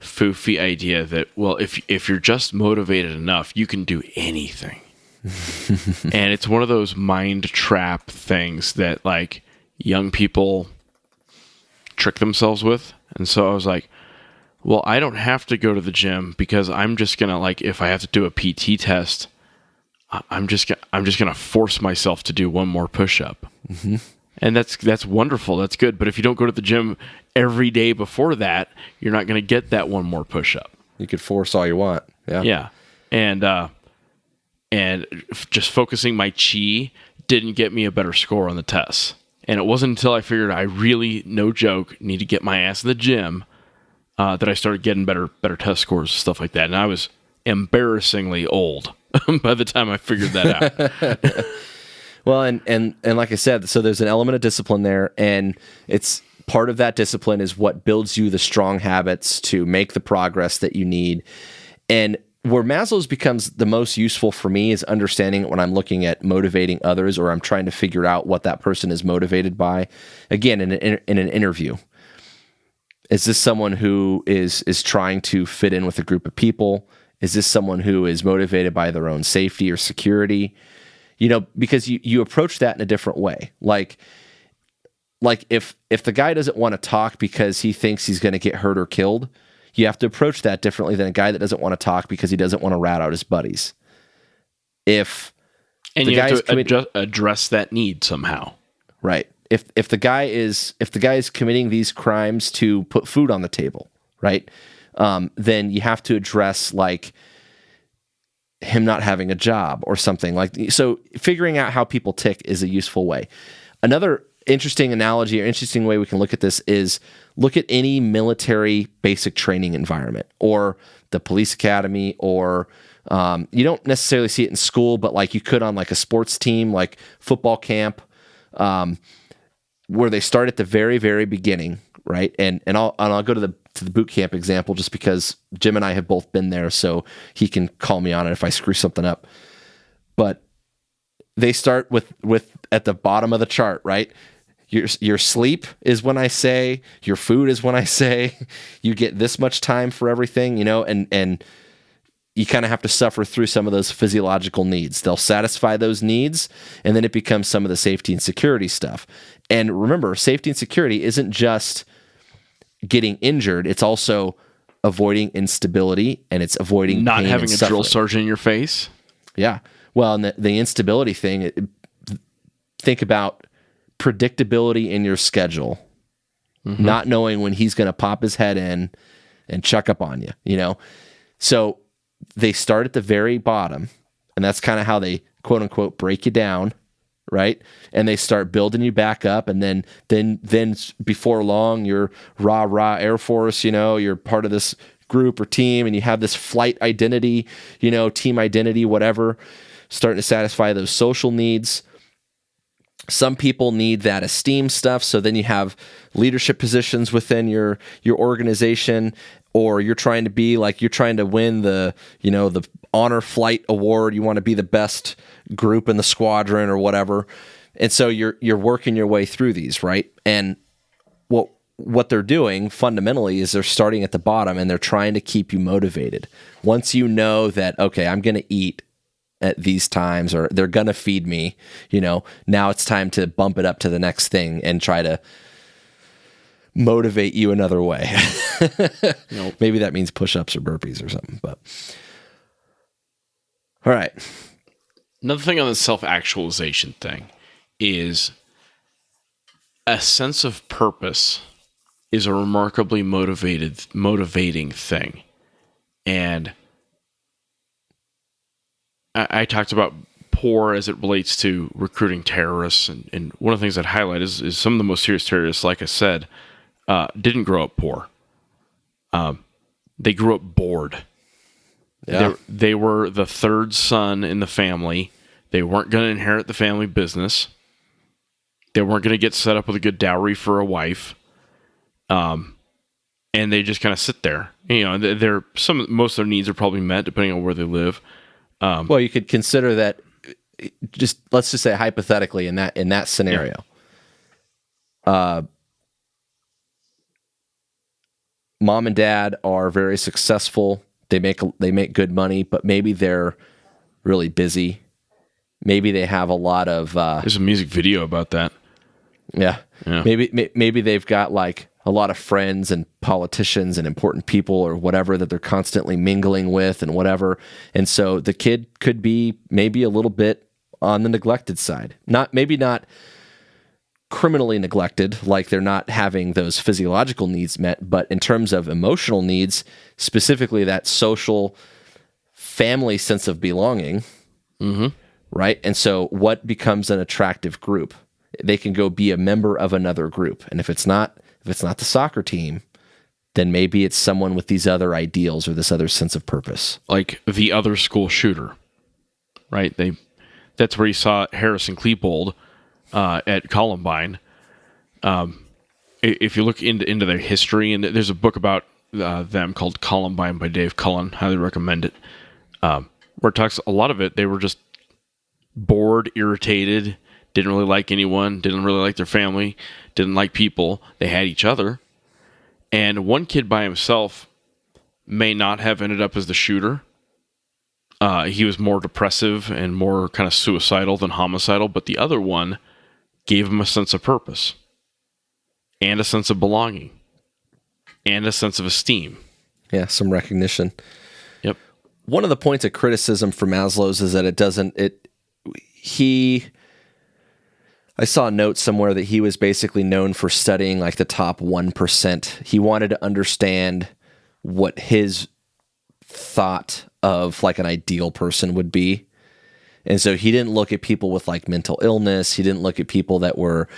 foofy idea that, well, if you're just motivated enough, you can do anything. And it's one of those mind trap things that like young people trick themselves with. And so I was like, well, I don't have to go to the gym because I'm just going to, like, if I have to do a PT test, I'm just going to force myself to do one more push-up. Mm-hmm. And that's wonderful. That's good. But if you don't go to the gym every day before that, you're not going to get that one more push-up. You could force all you want. Yeah. Yeah. And just focusing my chi didn't get me a better score on the tests. And it wasn't until I figured I really, no joke, need to get my ass in the gym that I started getting better test scores, stuff like that. And I was embarrassingly old by the time I figured that out. Well, and like I said, so there's an element of discipline there, and it's part of that discipline is what builds you the strong habits to make the progress that you need. And where Maslow's becomes the most useful for me is understanding it when I'm looking at motivating others, or I'm trying to figure out what that person is motivated by. Again, in an interview, is this someone who is trying to fit in with a group of people? Is this someone who is motivated by their own safety or security? You know, because you approach that in a different way. Like if the guy doesn't want to talk because he thinks he's going to get hurt or killed, you have to approach that differently than a guy that doesn't want to talk because he doesn't want to rat out his buddies. You have to address that need somehow. Right. If the guy is committing these crimes to put food on the table, right? Then you have to address like him not having a job or something like. So figuring out how people tick is a useful way. Another interesting analogy or interesting way we can look at this is look at any military basic training environment or the police academy, or you don't necessarily see it in school, but like you could on like a sports team, like football camp, where they start at the very, very beginning, right? And I'll go to the boot camp example just because Jim and I have both been there, so he can call me on it if I screw something up. But they start with at the bottom of the chart, right? Your sleep is when I say, your food is when I say, you get this much time for everything, you know, and you kind of have to suffer through some of those physiological needs. They'll satisfy those needs, and then it becomes some of the safety and security stuff. And remember, safety and security isn't just getting injured, it's also avoiding instability, and it's avoiding not pain having and a suffering. drill sergeant in your face. Yeah. Well, and the instability thing, think about predictability in your schedule, not knowing when he's going to pop his head in and chuck up on you, you know? So they start at the very bottom, and that's kind of how they quote unquote break you down, right? And they start building you back up, and then before long, you're rah Air Force, you know, you're part of this group or team, and you have this flight identity, you know, team identity, whatever, starting to satisfy those social needs. Some people need that esteem stuff, so then you have leadership positions within your organization, or you're trying to win the honor flight award. You want to be the best group in the squadron or whatever, and so you're working your way through these, right? And what they're doing fundamentally is they're starting at the bottom and they're trying to keep you motivated. Once you know that, okay, I'm going to eat at these times, or they're going to feed me, you know, now it's time to bump it up to the next thing and try to motivate you another way. Maybe that means push-ups or burpees or something, but all right. Another thing on the self-actualization thing is a sense of purpose is a remarkably motivating thing. And I talked about poor as it relates to recruiting terrorists, and one of the things I'd highlight is some of the most serious terrorists, like I said, didn't grow up poor. They grew up bored. Yeah. They were the third son in the family. They weren't going to inherit the family business. They weren't going to get set up with a good dowry for a wife. And they just kind of sit there. You know, most of their needs are probably met depending on where they live. Well, you could consider that. Let's just say hypothetically in that scenario, mom and dad are very successful. They make good money, but maybe they're really busy. Maybe they have a lot of There's a music video about that. yeah. Yeah. Maybe they've got like a lot of friends and politicians and important people or whatever that they're constantly mingling with and whatever. And so the kid could be maybe a little bit on the neglected side. Maybe not criminally neglected, like they're not having those physiological needs met, but in terms of emotional needs, specifically that social family sense of belonging, right? And so what becomes an attractive group? They can go be a member of another group. And if it's not the soccer team, then maybe it's someone with these other ideals or this other sense of purpose. Like the other school shooter, right? That's where you saw Harrison Klebold at Columbine. If you look into their history, and there's a book about them called Columbine by Dave Cullen, highly recommend it, where it talks a lot of it, they were just bored, irritated, didn't really like anyone, didn't really like their family, didn't like people. They had each other. And one kid by himself may not have ended up as the shooter. He was more depressive and more kind of suicidal than homicidal, but the other one gave him a sense of purpose and a sense of belonging and a sense of esteem. Yeah, some recognition. Yep. One of the points of criticism for Maslow's is that I saw a note somewhere that he was basically known for studying like the top 1%. He wanted to understand what his thought of like an ideal person would be. And so he didn't look at people with like mental illness. He didn't look at people that were,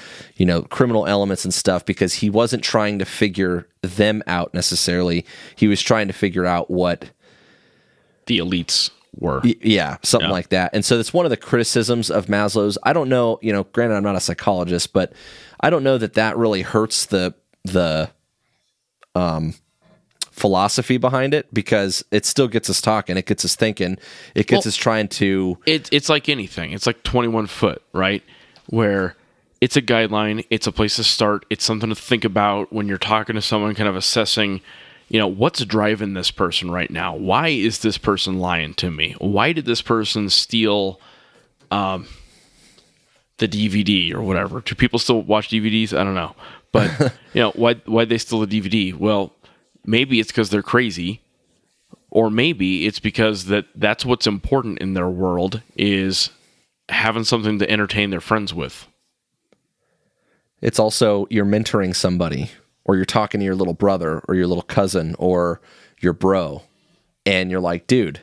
criminal elements and stuff, because he wasn't trying to figure them out necessarily. He was trying to figure out what the elites were. Yeah, something like that. And so that's one of the criticisms of Maslow's. I don't know, granted I'm not a psychologist, but I don't know that really hurts the philosophy behind it, because it still gets us talking, it gets us thinking, it gets us trying to... It's like anything. It's like 21 Foot, right? Where it's a guideline, it's a place to start, it's something to think about when you're talking to someone, kind of assessing, what's driving this person right now? Why is this person lying to me? Why did this person steal the DVD or whatever? Do people still watch DVDs? I don't know. But, why'd they steal the DVD? Well, maybe it's because they're crazy, or maybe it's because that's what's important in their world, is having something to entertain their friends with. It's also you're mentoring somebody, or you're talking to your little brother or your little cousin or your bro, and you're like, dude,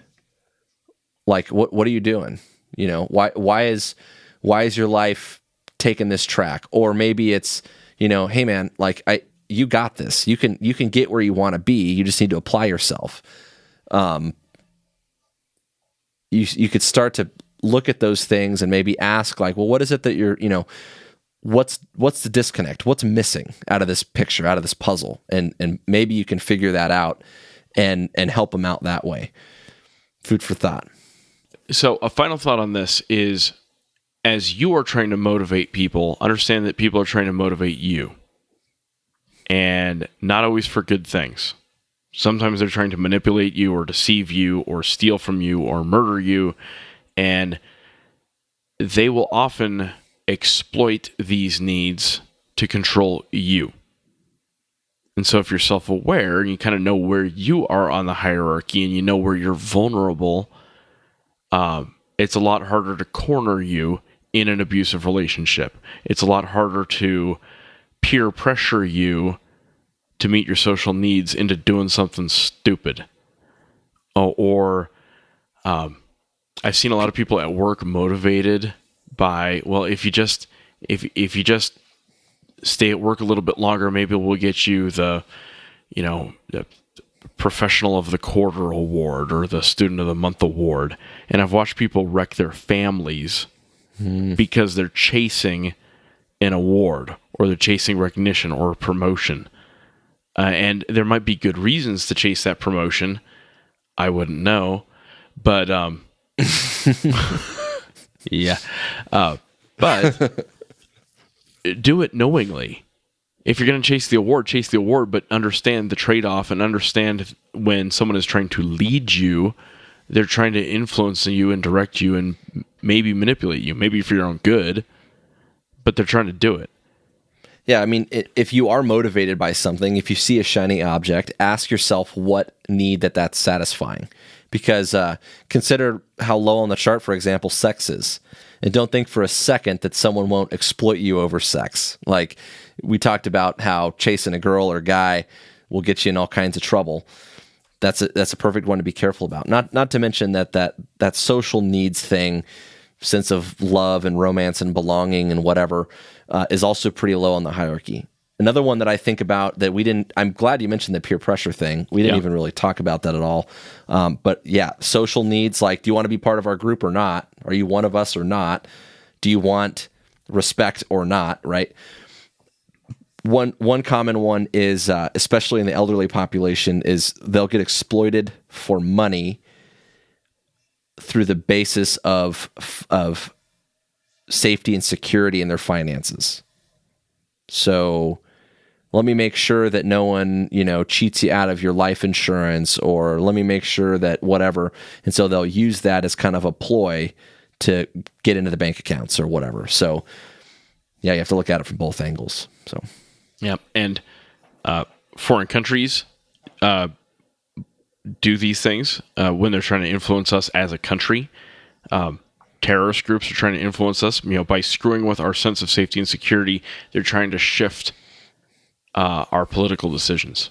like, what are you doing? Why is your life taking this track? Or maybe it's, hey man, like you got this. You can get where you want to be. You just need to apply yourself. You could start to look at those things and maybe ask, like, well, what is it that you're, what's the disconnect? What's missing out of this picture, out of this puzzle? And maybe you can figure that out and help them out that way. Food for thought. So a final thought on this is, as you are trying to motivate people, understand that people are trying to motivate you. And not always for good things. Sometimes they're trying to manipulate you or deceive you or steal from you or murder you. And they will often exploit these needs to control you. And so if you're self-aware and you kind of know where you are on the hierarchy and you know where you're vulnerable, it's a lot harder to corner you in an abusive relationship. It's a lot harder to peer pressure you to meet your social needs into doing something stupid. Or I've seen a lot of people at work motivated by, well, if you just stay at work a little bit longer, maybe we'll get you the professional of the quarter award or the student of the month award. And I've watched people wreck their families because they're chasing an award, or they're chasing recognition or a promotion. And there might be good reasons to chase that promotion. I wouldn't know, but yeah. But do it knowingly. if you're going to chase the award, but understand the trade-off and understand when someone is trying to lead you, they're trying to influence you and direct you and maybe manipulate you, maybe for your own good, but they're trying to do it. Yeah, I mean, if you are motivated by something, if you see a shiny object, ask yourself what need that's satisfying. Because consider how low on the chart, for example, sex is. And don't think for a second that someone won't exploit you over sex. Like we talked about how chasing a girl or guy will get you in all kinds of trouble. That's a perfect one to be careful about. Not to mention that social needs thing, sense of love and romance and belonging and whatever, is also pretty low on the hierarchy. Another one that I think about that I'm glad you mentioned the peer pressure thing. We didn't even really talk about that at all. But yeah, social needs, like, do you want to be part of our group or not? Are you one of us or not? Do you want respect or not? Right. One common one is, especially in the elderly population, is they'll get exploited for money through the basis of safety and security in their finances. So let me make sure that no one, cheats you out of your life insurance, or let me make sure that whatever. And so they'll use that as kind of a ploy to get into the bank accounts or whatever. So yeah, you have to look at it from both angles. So yeah, and foreign countries do these things when they're trying to influence us as a country. Terrorist groups are trying to influence us, by screwing with our sense of safety and security. They're trying to shift our political decisions.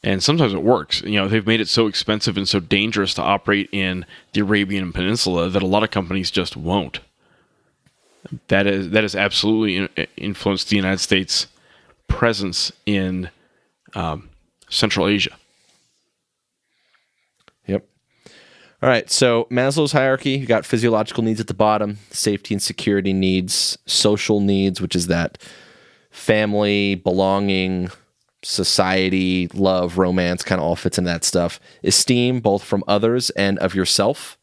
And sometimes it works. They've made it so expensive and so dangerous to operate in the Arabian Peninsula that a lot of companies just won't. That has absolutely influenced the United States' presence in Central Asia. Yep. All right, so Maslow's hierarchy, you got physiological needs at the bottom, safety and security needs, social needs, which is that family, belonging, society, love, romance, kind of all fits into that stuff. Esteem, both from others and of yourself.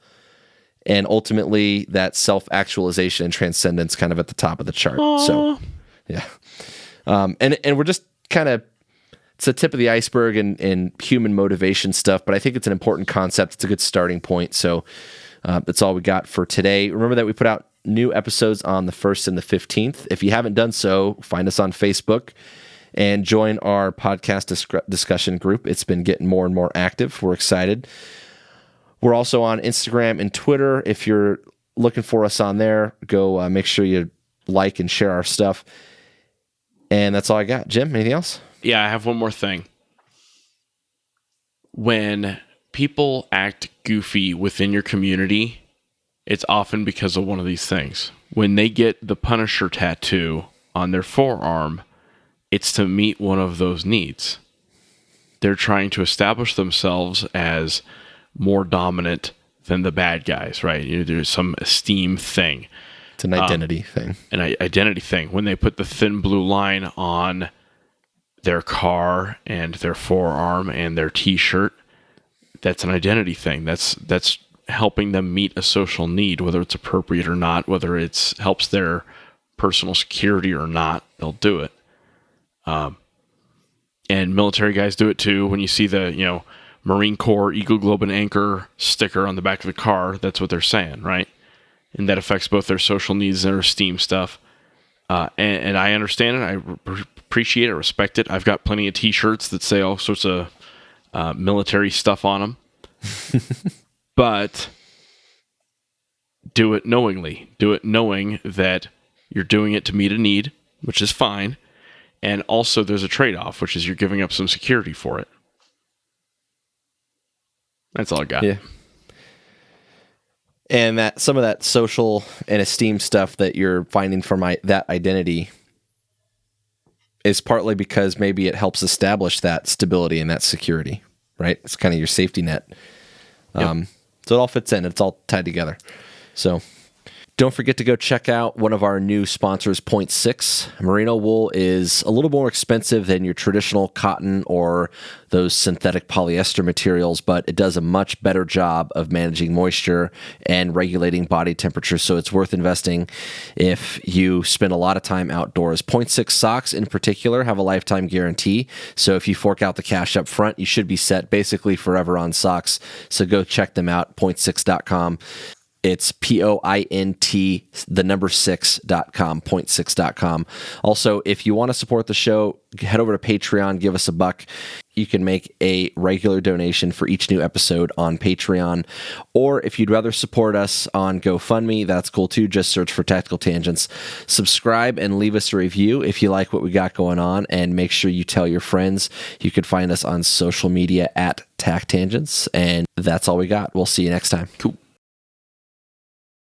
And ultimately, that self-actualization and transcendence kind of at the top of the chart. Aww. So, yeah. And we're just kind of, it's the tip of the iceberg in human motivation stuff, but I think it's an important concept. It's a good starting point. So that's all we got for today. Remember that we put out new episodes on the 1st and the 15th. If you haven't done so, find us on Facebook and join our podcast discussion group. It's been getting more and more active. We're excited. We're also on Instagram and Twitter. If you're looking for us on there, go make sure you like and share our stuff. And that's all I got. Jim, anything else? Yeah, I have one more thing. When people act goofy within your community, it's often because of one of these things. When they get the Punisher tattoo on their forearm, it's to meet one of those needs. They're trying to establish themselves as more dominant than the bad guys, right? There's some esteem thing. It's an identity thing. An identity thing. When they put the thin blue line on their car and their forearm and their t-shirt, that's an identity thing. That's helping them meet a social need, whether it's appropriate or not, whether it's helps their personal security or not, they'll do it. And military guys do it too. When you see the, Marine Corps Eagle Globe and Anchor sticker on the back of the car, that's what they're saying, right? And that affects both their social needs and their esteem stuff. And I understand it. I appreciate it, respect it. I've got plenty of t-shirts that say all sorts of military stuff on them. But do it knowingly. Do it knowing that you're doing it to meet a need, which is fine. And also there's a trade-off, which is you're giving up some security for it. That's all I got. Yeah. And that some of that social and esteem stuff that you're finding from that identity is partly because maybe it helps establish that stability and that security, right? It's kind of your safety net. Yep. So it all fits in. It's all tied together. So Don't forget to go check out one of our new sponsors, Point 6. Merino wool is a little more expensive than your traditional cotton or those synthetic polyester materials, but it does a much better job of managing moisture and regulating body temperature, so it's worth investing if you spend a lot of time outdoors. Point 6 socks in particular have a lifetime guarantee, so if you fork out the cash up front, you should be set basically forever on socks, so go check them out, point6.com. It's POINT, the number 6.com, point6.com. Also, if you want to support the show, head over to Patreon, give us $1. You can make a regular donation for each new episode on Patreon. Or if you'd rather support us on GoFundMe, that's cool too. Just search for Tactical Tangents. Subscribe and leave us a review if you like what we got going on, and make sure you tell your friends. You can find us on social media at Tac Tangents, and that's all we got. We'll see you next time. Cool.